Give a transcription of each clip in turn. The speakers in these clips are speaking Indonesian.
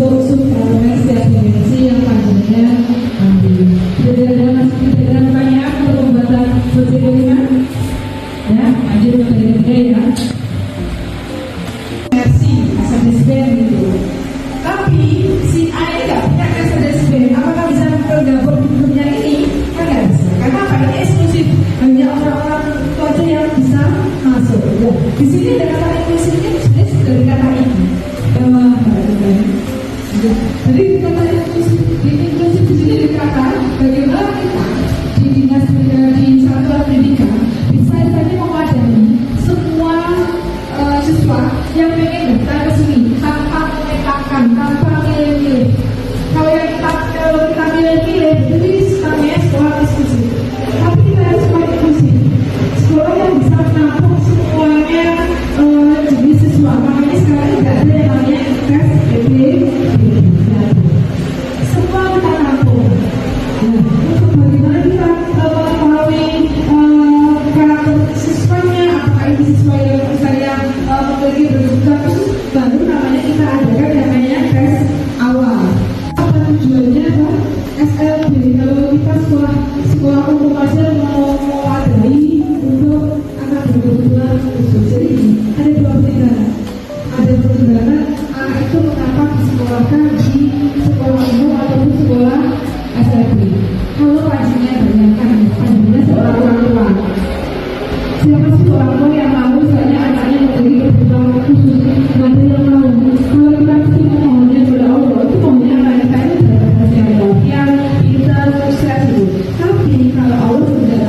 untuk suplemen setiap dimensi yang panjangnya ambil. Jadi ada masih ada pertanyaan untuk pembuatan prosedur ringan? Ya, lanjut ke ya. Versi Mercedes-Benz gitu. Tapi si A ini nggak punya Mercedes-Benz. Apakah bisa bergabung di grupnya ini? Kan nggak bisa. Karena apa? Ini eksklusif. Hanya orang-orang itu aja yang bisa masuk. Ya. Di sini ada kata eksklusif ini sebenarnya dari kata ini. Jadi kata eksklusif di sini dikatakan bagaimana kita di dinas di satuan pendidikan bisa saja mewadahi semua siswa yang pengen datang ke sini tanpa memetakan, tanpa milih-milih. Kalau kita milih-milih, jadi namanya sekolah eksklusif. Tapi kita harus sekolah inklusif. Sekolah yang bisa menampung semuanya jenis siswa. Makanya sekarang tidak ada yang namanya SPB. Semua kita tampung. Untuk bagaimana kita mengetahui karakter siswanya, apakah ini siswa yang saya memiliki berjuta khusus, baru namanya kita adakan yang namanya tes awal. Apa tujuannya? Pak? SLB. Kalau kita sekolah umum aja mau mewadahi untuk anak berkebutuhan khusus. Jadi ada dua pertimbangan. Ada pertimbangan anak itu mengapa disekolahkan di sekolah umum ataupun sekolah SLB. Kalau pajinya bayangkan, pajinya seorang orang tua. Siapa sih orang tua yang mau misalnya anaknya memiliki kebutuhan khusus? Nggak ada yang mau. Kalau kita mesti memohonnya kepada Allah, itu maunya anak saya dapat kesehatan yang pintar, sukses itu. Tapi kalau Allah sudah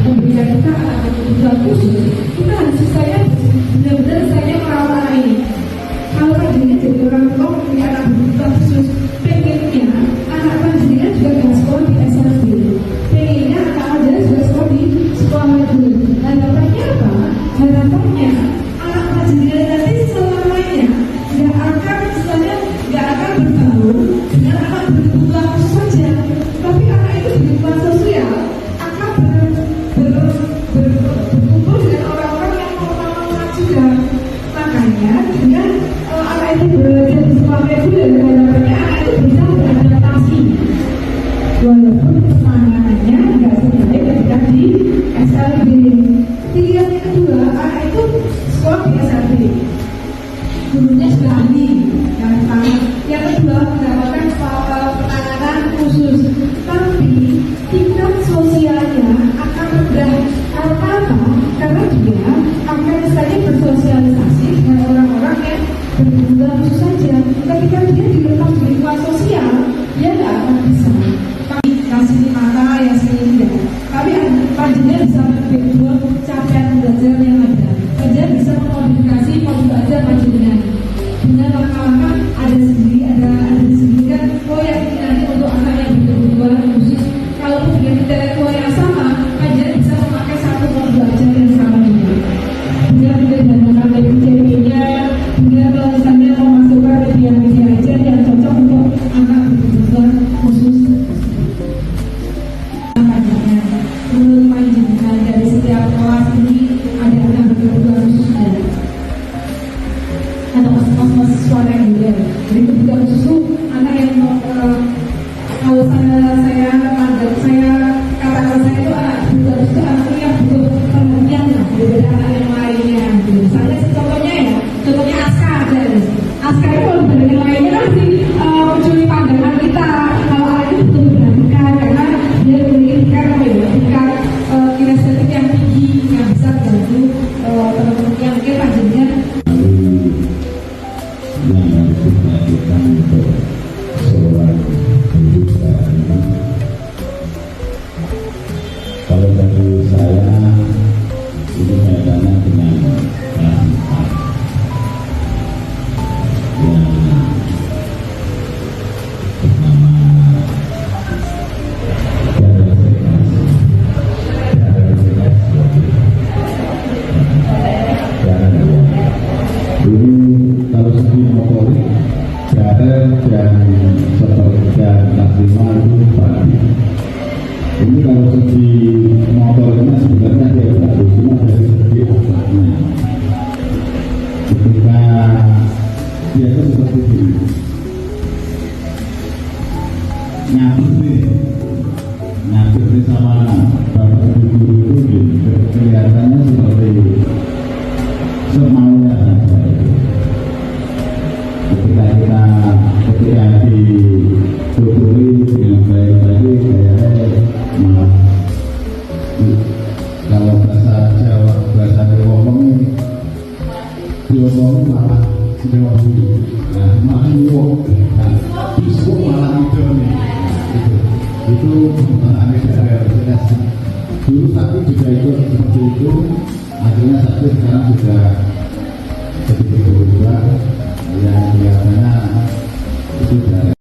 memberikan kita anak kebutuhan khusus, kita harus saya benar-benar saya merawat anak ini. Kalau pajinya jadi orang tua punya anak berkebutuhan khusus, pengennya anak pajinya juga nggak sekolah di SLB. Pengennya anak pajinya juga sekolah di sekolah negeri. Harapannya apa? Harapannya anak pajinya nanti selamanya nggak akan bergaul dengan anak berkebutuhan khusus saja. Tapi anak itu berkebutuhan sosial akan berkumpul dengan orang-orang yang normal juga. Makanya dengan anak itu belajar di sekolah reguler, harapannya anak itu bisa beradaptasi. Walaupun penanganannya nggak sebaik ketika di SLB. Pilihan yang kedua, anak itu sekolah di SLB. Gurunya sudah ahli, yang pertama. Yang kedua, mendapatkan penanganan khusus. Tapi tingkat sosialnya akan rendah. Karena apa? Karena dia akan saja bersosialisasi dengan orang-orang yang berkebutuhan khusus saja. Ketika dia dilepas di lingkungan sosial, dia nggak akan bisa. Kasih mata yang sehingga. Tapi pajinya bisa membuat capaian belajar yang ada. Dia bisa memodifikasi pola belajar pajinya. Dengan langkah-langkah ada sendiri, ada di sini kan. Oh ya ini nanti untuk anak yang berkebutuhan khusus. Kalau dengan intelektual yang sama, pajinya bisa memakai satu pola belajar yang sama juga. Dia menggunakan PPJP-nya, dia misalnya memasukkan media-media aja yang cocok untuk anak berkebutuhan khusus. Menurut panjenengan dari setiap kelas ini ada anak berkebutuhan khususnya atau mahasiswa reguler. Jadi kebutuhan khusus itu anak yang kalau saya katakan saya itu anak kebutuhan khusus itu anak yang butuh perhatian lah berbeda anak yang lainnya. Misalnya contohnya Aska aja. Aska itu kalau dibanding yang lainnya kan sih mencuri pandangan kita. Kalau anak itu butuh diperhatikan karena dia memiliki tingkat kinestetik yang tinggi yang bisa membantu teman-teman yang mungkin pajinya. Yang harus diperhatikan untuk seorang pendidikan. Kalau dari saya ini kaitannya dengan kelas 4 yang pertama ini kalau segi motorik jalan dan seterusnya maksimal itu pagi. Ini kalau segi motornya sebenarnya dia bagus, cuma dari segi otaknya ketika dia itu seperti ini aneh dari realitas. Dulu satu juga ikut seperti itu, akhirnya satu sekarang sudah jadi berubah yang kelihatannya itu dari